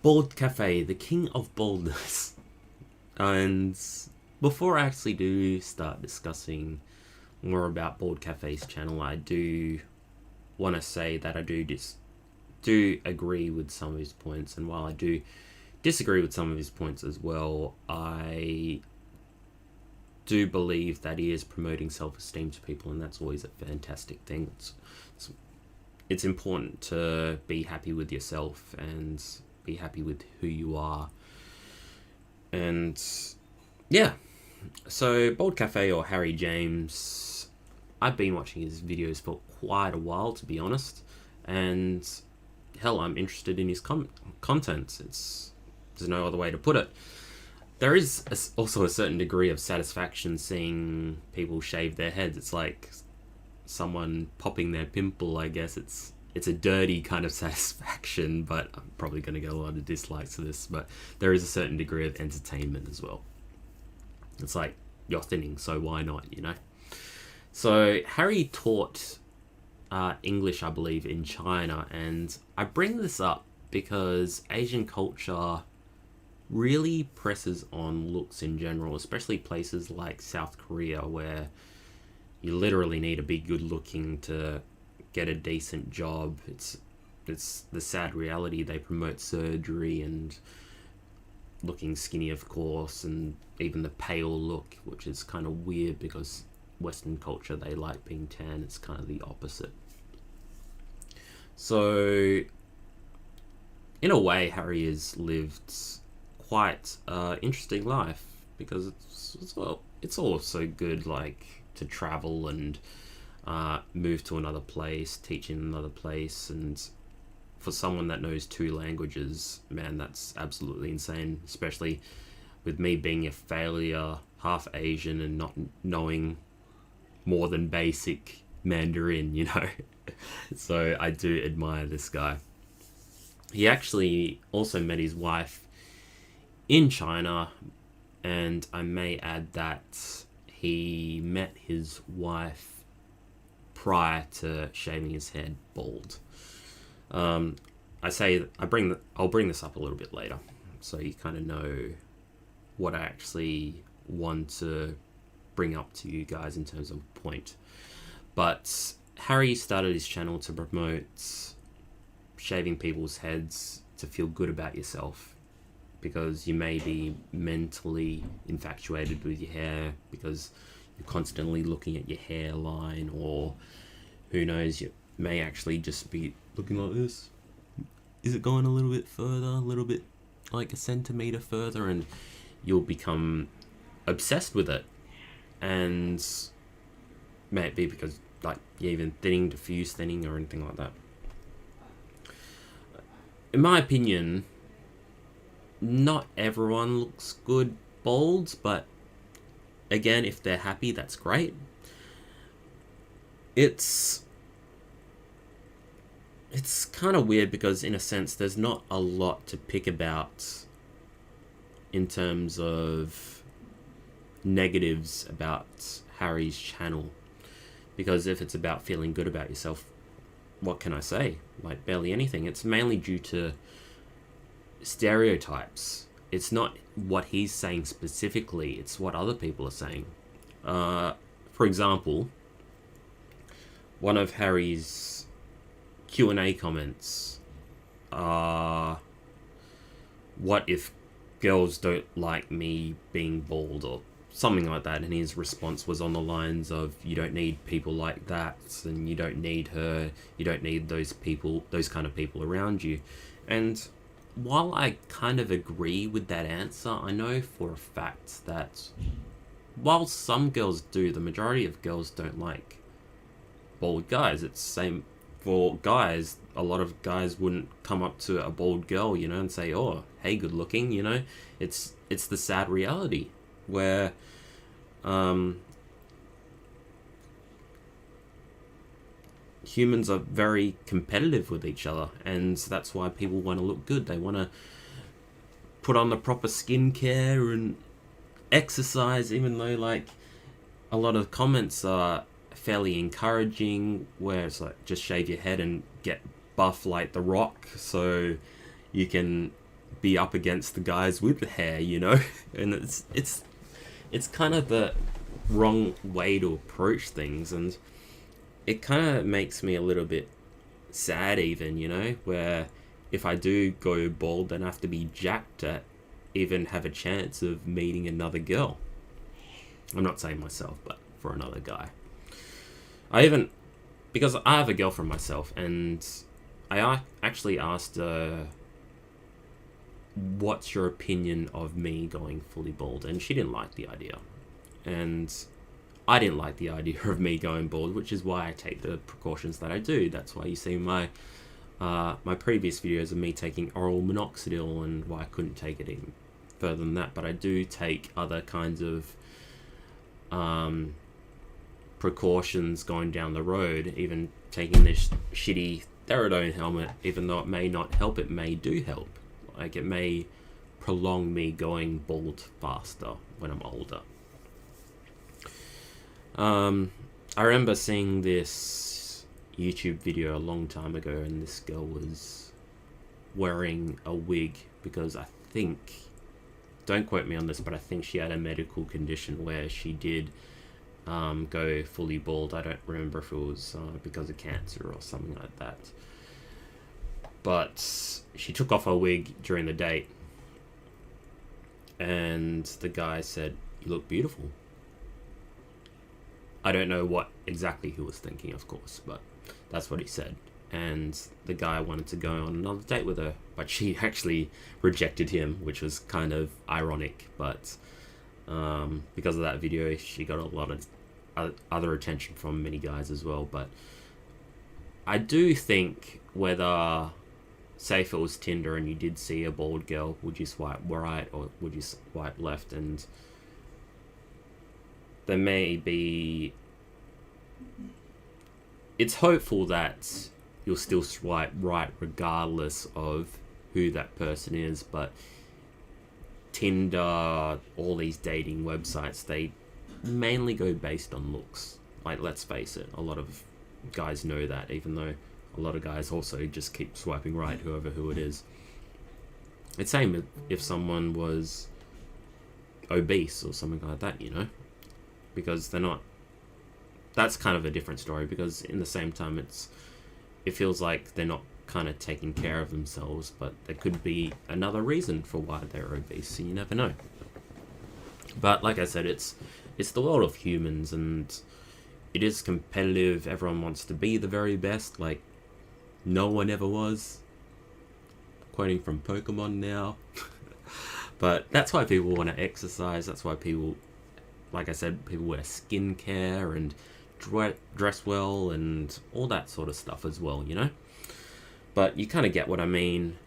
Baldcafe, the king of baldness. And before I actually do start discussing more about Baldcafe's channel, I do want to say that I do agree with some of his points, and while I do disagree with some of his points as well, I do believe that he is promoting self-esteem to people, and that's always a fantastic thing. It's important to be happy with yourself and be happy with who you are. And yeah, so Baldcafe, or Harry James, I've been watching his videos for quite a while, to be honest, and hell, I'm interested in his content. There's no other way to put it. There is also a certain degree of satisfaction seeing people shave their heads. It's like someone popping their pimple, I guess. It's a dirty kind of satisfaction, but I'm probably going to get a lot of dislikes to this, but there is a certain degree of entertainment as well. It's like, you're thinning, so why not, you know? So Harry taught English, I believe, in China, and I bring this up because Asian culture really presses on looks in general, especially places like South Korea, where you literally need to be good looking to get a decent job. It's the sad reality. They promote surgery and looking skinny, of course, and even the pale look, which is kind of weird because Western culture, they like being tan. It's kind of the opposite. So in a way, Harry has lived quite interesting life, because it's also good, like, to travel and move to another place, teach in another place, and for someone that knows two languages, man, that's absolutely insane, especially with me being a failure, half Asian, and not knowing more than basic Mandarin, you know. So I do admire this guy. He actually also met his wife in China, and I may add that he met his wife prior to shaving his head bald. I'll bring this up a little bit later, so you kind of know what I actually want to bring up to you guys in terms of point. But Harry started his channel to promote shaving people's heads to feel good about yourself, because you may be mentally infatuated with your hair because you're constantly looking at your hairline, or who knows, you may actually just be looking like this. Is it going a little bit further, a little bit like a centimeter further, and you'll become obsessed with it. And may it be because, like, you're even thinning, diffuse thinning, or anything like that. In my opinion, not everyone looks good bald, but again, if they're happy, that's great. It's kind of weird because, in a sense, there's not a lot to pick about in terms of negatives about Harry's channel, because if it's about feeling good about yourself, what can I say? Like, barely anything. It's mainly due to stereotypes. It's not what he's saying specifically, it's what other people are saying. For example, one of Harry's Q&A comments, what if girls don't like me being bald, or something like that, and his response was on the lines of, you don't need people like that, and you don't need her, you don't need those kind of people around you. And while I kind of agree with that answer, I know for a fact that while some girls do, the majority of girls don't like bald guys. It's the same for guys. A lot of guys wouldn't come up to a bald girl, you know, and say, oh, hey, good looking, you know. It's the sad reality where humans are very competitive with each other, and that's why people want to look good. They want to put on the proper skincare and exercise, even though, like, a lot of comments are fairly encouraging, where it's like, just shave your head and get buff like The Rock so you can be up against the guys with the hair, you know? And it's kind of the wrong way to approach things, and it kind of makes me a little bit sad even, you know, where if I do go bald, then I have to be jacked to even have a chance of meeting another girl. I'm not saying myself, but for another guy. Because I have a girlfriend myself, and I actually asked her, what's your opinion of me going fully bald? And she didn't like the idea. And I didn't like the idea of me going bald, which is why I take the precautions that I do. That's why you see my previous videos of me taking oral minoxidil, and why I couldn't take it even further than that. But I do take other kinds of precautions going down the road, even taking this shitty Therodone helmet, even though it may not help, it may do help. Like, it may prolong me going bald faster when I'm older. I remember seeing this YouTube video a long time ago, and this girl was wearing a wig because I think, don't quote me on this, but I think she had a medical condition where she did go fully bald. I don't remember if it was because of cancer or something like that. But she took off her wig during the date, and the guy said, "You look beautiful." I don't know what exactly he was thinking, of course, but that's what he said. And the guy wanted to go on another date with her, but she actually rejected him, which was kind of ironic. But because of that video, she got a lot of other attention from many guys as well. But I do think, whether, say if it was Tinder and you did see a bald girl, would you swipe right or would you swipe left? And there may be, it's hopeful that you'll still swipe right regardless of who that person is. But Tinder, all these dating websites, they mainly go based on looks. Like, let's face it, a lot of guys know that, even though a lot of guys also just keep swiping right, who it is. It's same if someone was obese or something like that, you know, because they're not. That's kind of a different story, because in the same time it feels like they're not kind of taking care of themselves, but there could be another reason for why they're obese, so you never know. But like I said, it's the world of humans, and it is competitive. Everyone wants to be the very best, like no one ever was. Quoting from Pokemon now. But that's why people want to exercise. That's why people, like I said, people wear skincare and dress well and all that sort of stuff as well, you know? But you kind of get what I mean.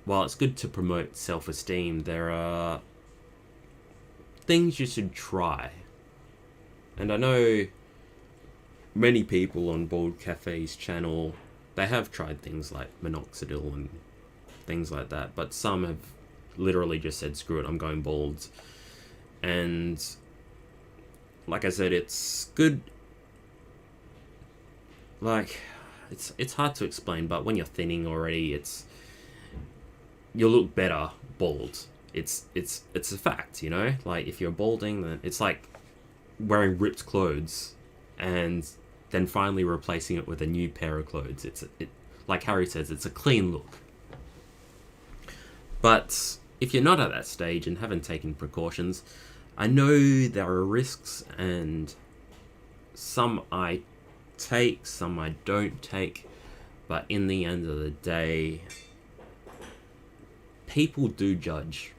While it's good to promote self-esteem, there are things you should try. And I know many people on Baldcafe's channel, they have tried things like minoxidil and things like that, but some have literally just said, screw it, I'm going bald. And like I said, it's good. Like, it's hard to explain, but when you're thinning already, you'll look better bald. It's a fact, you know? Like, if you're balding, then it's like wearing ripped clothes and then finally replacing it with a new pair of clothes. Like Harry says, it's a clean look. But if you're not at that stage and haven't taken precautions, I know there are risks, and some I take, some I don't take, but in the end of the day, people do judge.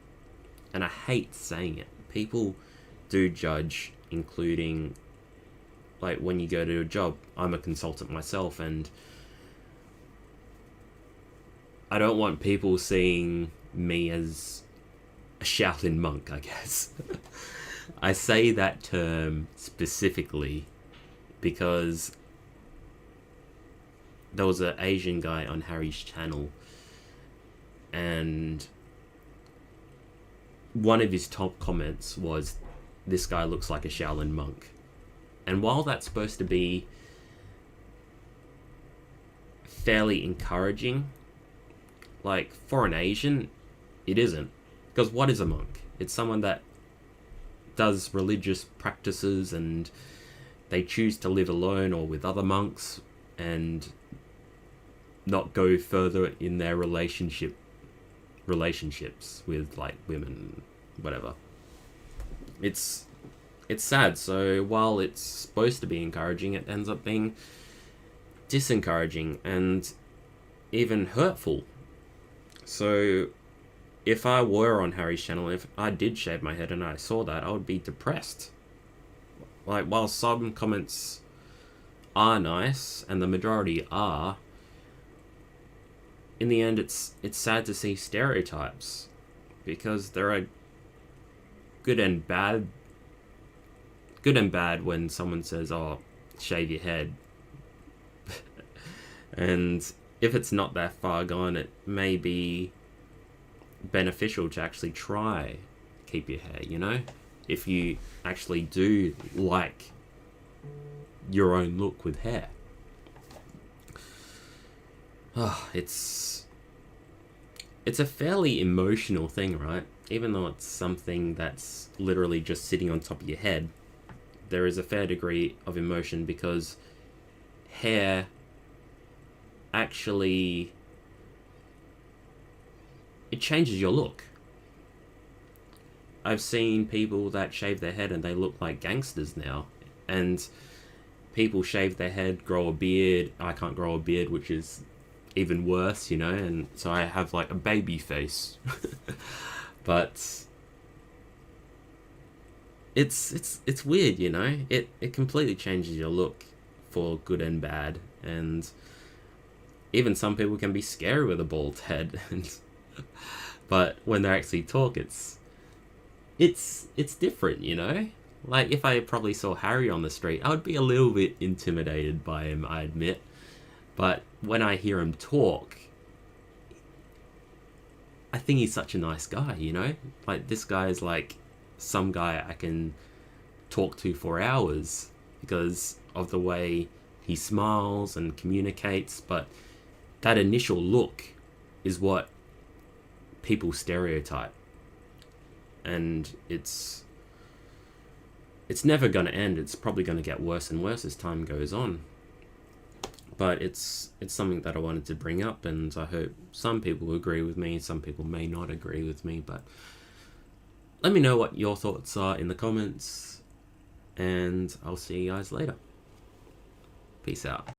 And I hate saying it. People do judge, including, like, when you go to a job. I'm a consultant myself, and I don't want people seeing me as a Shaolin monk, I guess. I say that term specifically because there was an Asian guy on Harry's channel, and one of his top comments was, "This guy looks like a Shaolin monk." And while that's supposed to be fairly encouraging, like, for an Asian, it isn't. Because what is a monk? It's someone that does religious practices and they choose to live alone or with other monks and not go further in their relationships with like women, whatever. It's sad. So while it's supposed to be encouraging, it ends up being disencouraging and even hurtful. So if I were on Harry's channel, if I did shave my head and I saw that, I would be depressed. Like, while some comments are nice, and the majority are, in the end, it's sad to see stereotypes, because there are good and bad when someone says, oh, shave your head. And if it's not that far gone, it may be beneficial to actually try keep your hair, you know? If you actually do like your own look with hair. Oh, it's a fairly emotional thing, right? Even though it's something that's literally just sitting on top of your head, there is a fair degree of emotion because hair actually, it changes your look. I've seen people that shave their head and they look like gangsters now. And people shave their head, grow a beard. I can't grow a beard, which is even worse, you know, and so I have like a baby face. But it's weird, you know. It completely changes your look for good and bad, and even some people can be scary with a bald head. But when they actually talk, it's different, you know. Like, if I probably saw Harry on the street, I would be a little bit intimidated by him, I admit. But when I hear him talk, I think he's such a nice guy, you know? Like, this guy is like some guy I can talk to for hours because of the way he smiles and communicates. But that initial look is what people stereotype. And it's never going to end. It's probably going to get worse and worse as time goes on. But it's something that I wanted to bring up, and I hope some people agree with me. Some people may not agree with me, but let me know what your thoughts are in the comments, and I'll see you guys later. Peace out.